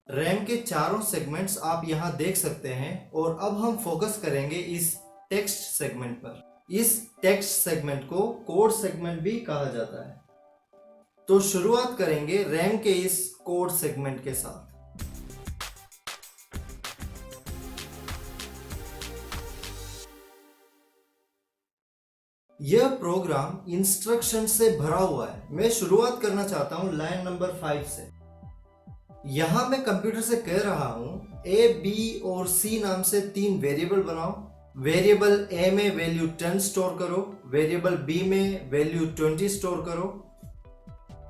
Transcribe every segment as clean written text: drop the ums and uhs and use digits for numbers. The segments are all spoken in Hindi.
रैम के चारों सेगमेंट्स आप यहाँ देख सकते हैं और अब हम फोकस करेंगे इस टेक्स्ट सेगमेंट पर। इस टेक्स्ट सेगमेंट को कोड सेगमेंट भी कहा जाता है। तो शुरुआत करेंगे रैम के इस कोड सेगमेंट के साथ। यह प्रोग्राम इंस्ट्रक्शन से भरा हुआ है। मैं शुरुआत करना चाहता हूं लाइन नंबर 5 से। यहां मैं कंप्यूटर से कह रहा हूं ए, बी और सी नाम से 3 वेरिएबल बनाओ। वेरिएबल ए में वैल्यू 10 स्टोर करो, वेरिएबल बी में वैल्यू 20 स्टोर करो।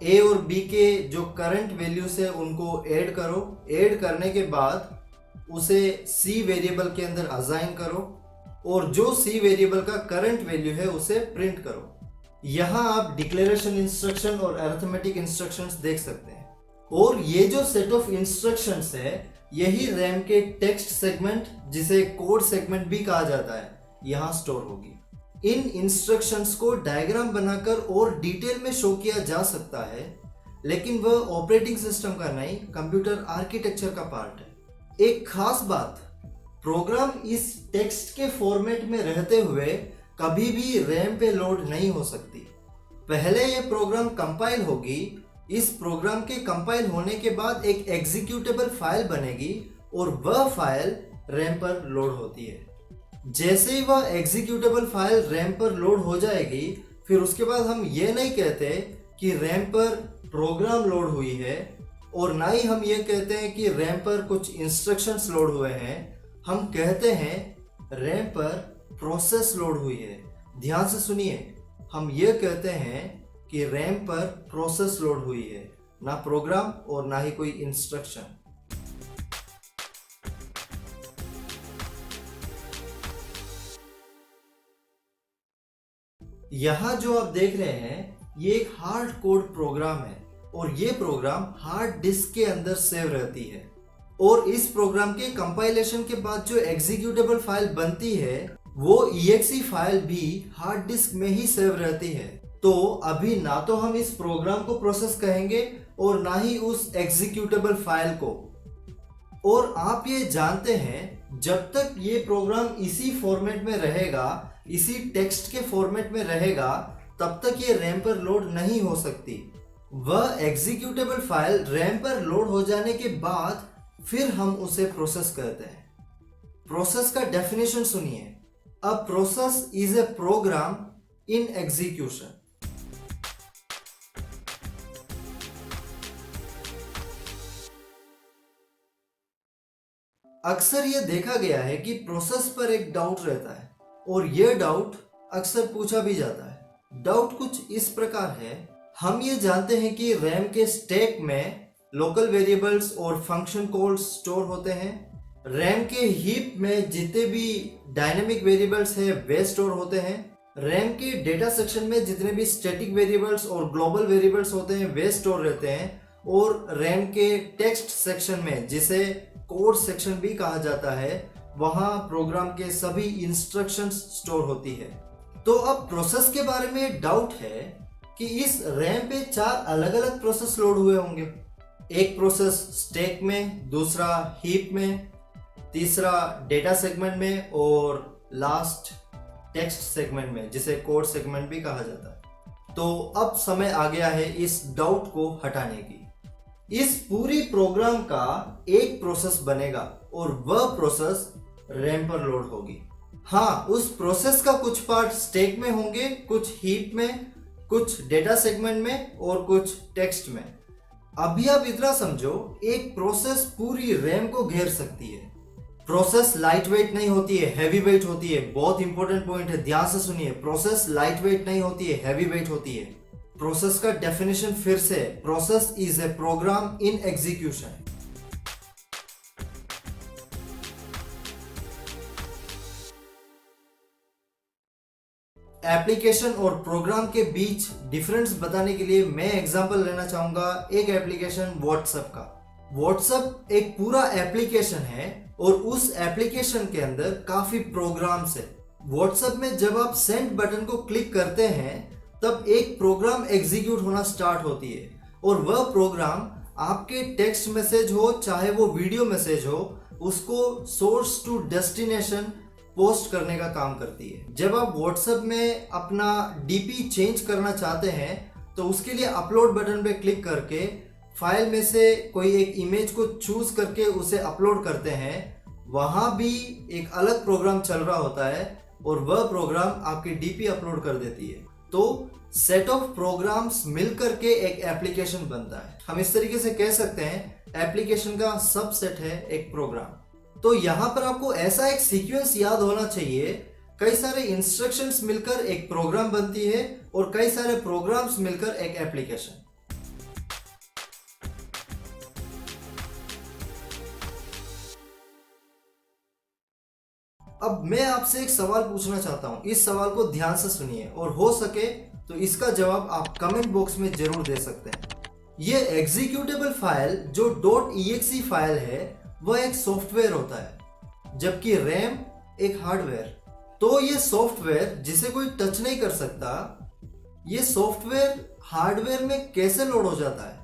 ए और बी के जो करंट वैल्यूज है उनको ऐड करो। ऐड करने के बाद उसे सी वेरिएबल के अंदर असाइन करो और जो सी वेरिएबल का करंट वैल्यू है उसे प्रिंट करो। यहां आप डिक्लेरेशन इंस्ट्रक्शन और अरिथमेटिक इंस्ट्रक्शंस देख सकते हैं। और ये जो सेट ऑफ इंस्ट्रक्शंस है यही रैम के टेक्स्ट सेगमेंट, जिसे कोड सेगमेंट भी कहा जाता है, यहां स्टोर होगी। इन इंस्ट्रक्शंस को डायग्राम बनाकर और डिटेल में शो किया जा सकता है, लेकिन वह ऑपरेटिंग सिस्टम का नहीं, कंप्यूटर आर्किटेक्चर का पार्ट है। एक खास बात, प्रोग्राम इस टेक्स्ट के फॉर्मेट में रहते हुए कभी भी रैम पे लोड नहीं हो सकती। पहले यह प्रोग्राम कंपाइल होगी। इस प्रोग्राम के कंपाइल होने के बाद एक एग्जीक्यूटेबल फाइल बनेगी और वह फाइल रैम पर लोड होती है। जैसे ही वह एग्जीक्यूटेबल फाइल रैम पर लोड हो जाएगी, फिर उसके बाद हम ये नहीं कहते कि रैम पर प्रोग्राम लोड हुई है और ना ही हम ये कहते हैं कि रैम पर कुछ इंस्ट्रक्शंस लोड हुए हैं। हम कहते हैं रैम पर प्रोसेस लोड हुई है। ध्यान से सुनिए, हम ये कहते हैं कि रैम पर प्रोसेस लोड हुई है, ना प्रोग्राम और ना ही कोई इंस्ट्रक्शन। यहां जो आप देख रहे हैं ये एक हार्ड कोड प्रोग्राम है और ये प्रोग्राम हार्ड डिस्क के अंदर सेव रहती है। और इस प्रोग्राम के कंपाइलेशन के बाद जो एग्जीक्यूटेबल फाइल बनती है वो exe फाइल भी हार्ड डिस्क में ही सेव रहती है। तो अभी ना तो हम इस प्रोग्राम को प्रोसेस कहेंगे और ना ही उस एग्जीक्यूटेबल फाइल को। और आप ये जानते हैं जब तक ये प्रोग्राम इसी फॉर्मेट में रहेगा, इसी टेक्स्ट के फॉर्मेट में रहेगा, तब तक ये रैम पर लोड नहीं हो सकती। वह एग्जीक्यूटेबल फाइल रैम पर लोड हो जाने के बाद फिर हम उसे प्रोसेस करते हैं। प्रोसेस का डेफिनेशन सुनिए। A process is a program in execution. अक्सर यह देखा गया है कि प्रोसेस पर एक डाउट रहता है और यह डाउट अक्सर पूछा भी जाता है। डाउट कुछ इस प्रकार है, हम ये जानते हैं कि रैम के स्टैक में लोकल वेरिएबल्स और फंक्शन कॉल्स स्टोर होते हैं। रैम के हीप में जितने भी डायनेमिक वेरिएबल्स है वे स्टोर होते हैं। रैम के डेटा सेक्शन में जितने भी स्टैटिक वेरिएबल्स और ग्लोबल वेरिएबल्स होते हैं वे स्टोर रहते हैं। और रैम के टेक्स्ट सेक्शन में, जिसे कोड सेक्शन भी कहा जाता है, वहां प्रोग्राम के सभी इंस्ट्रक्शंस स्टोर होती है। तो अब प्रोसेस के बारे में डाउट है कि इस रैम पे 4 अलग अलग प्रोसेस लोड हुए होंगे। एक प्रोसेस स्टैक में, दूसरा हीप में, तीसरा डेटा सेगमेंट में और लास्ट टेक्स्ट सेगमेंट में, जिसे कोड सेगमेंट भी कहा जाता है। तो अब समय आ गया है इस डाउट को हटाने की। इस पूरी प्रोग्राम का एक प्रोसेस बनेगा और वह प्रोसेस रैम पर लोड होगी। हाँ, उस प्रोसेस का कुछ पार्ट स्टैक में होंगे, कुछ हीप में, कुछ डेटा सेगमेंट में और कुछ टेक्स्ट में। अभी आप इतना समझो, एक प्रोसेस पूरी रैम को घेर सकती है। प्रोसेस लाइट वेट नहीं होती है, हैवी वेट होती है। बहुत इंपॉर्टेंट पॉइंट है, ध्यान से सुनिए। प्रोसेस लाइट वेट नहीं होती है, हैवी वेट होती है। प्रोसेस का डेफिनेशन फिर से, process is a program in execution. Application और प्रोग्राम के बीच डिफरेंस बताने के लिए मैं एग्जांपल लेना चाहूंगा एक एप्लीकेशन व्हाट्सएप का। व्हाट्सएप एक पूरा एप्लीकेशन है और उस एप्लीकेशन के अंदर काफी प्रोग्राम्स है। व्हाट्सएप में जब आप सेंड बटन को क्लिक करते हैं तब एक प्रोग्राम एग्जीक्यूट होना स्टार्ट होती है और वह प्रोग्राम आपके टेक्स्ट मैसेज हो चाहे वो वीडियो मैसेज हो, उसको सोर्स टू डेस्टिनेशन पोस्ट करने का काम करती है। जब आप व्हाट्सएप में अपना डीपी चेंज करना चाहते हैं तो उसके लिए अपलोड बटन पे क्लिक करके फाइल में से कोई एक इमेज को चूज करके उसे अपलोड करते हैं। वहां भी एक अलग प्रोग्राम चल रहा होता है और वह प्रोग्राम आपकी डीपी अपलोड कर देती है। तो सेट ऑफ प्रोग्राम्स मिलकर के एक एप्लीकेशन बनता है। हम इस तरीके से कह सकते हैं एप्लीकेशन का सबसेट है एक प्रोग्राम। तो यहाँ पर आपको ऐसा एक सीक्वेंस याद होना चाहिए, कई सारे इंस्ट्रक्शंस मिलकर एक प्रोग्राम बनती है और कई सारे प्रोग्राम्स मिलकर एक एप्लीकेशन। अब मैं आपसे एक सवाल पूछना चाहता हूं, इस सवाल को ध्यान से सुनिए और हो सके तो इसका जवाब आप कमेंट बॉक्स में जरूर दे सकते हैं। ये एग्जीक्यूटेबल फाइल जो .exe फाइल है वह एक सॉफ्टवेयर होता है, जबकि रैम एक हार्डवेयर। तो ये सॉफ्टवेयर जिसे कोई टच नहीं कर सकता, ये सॉफ्टवेयर हार्डवेयर में कैसे लोड हो जाता है,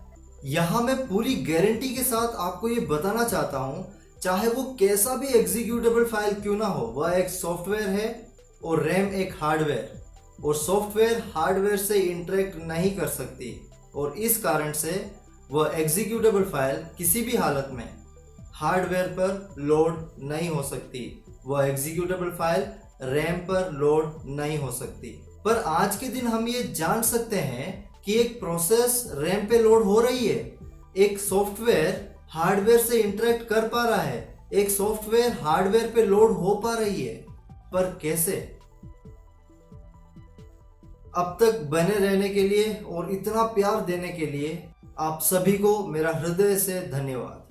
यहां मैं पूरी गारंटी के साथ आपको ये बताना चाहता हूं। चाहे वो कैसा भी एग्जीक्यूटेबल फाइल क्यों ना हो, वह एक सॉफ्टवेयर है और रैम एक हार्डवेयर, और सॉफ्टवेयर हार्डवेयर से इंटरेक्ट नहीं कर सकती और इस कारण से वह एग्जीक्यूटेबल फाइल किसी भी हालत में हार्डवेयर पर लोड नहीं हो सकती। वह एग्जीक्यूटेबल फाइल रैम पर लोड नहीं हो सकती। पर आज के दिन हम ये जान सकते हैं कि एक प्रोसेस रैम पे लोड हो रही है, एक सॉफ्टवेयर हार्डवेयर से इंटरेक्ट कर पा रहा है, एक सॉफ्टवेयर हार्डवेयर पे लोड हो पा रही है। पर कैसे? अब तक बने रहने के लिए और इतना प्यार देने के लिए आप सभी को मेरा हृदय से धन्यवाद।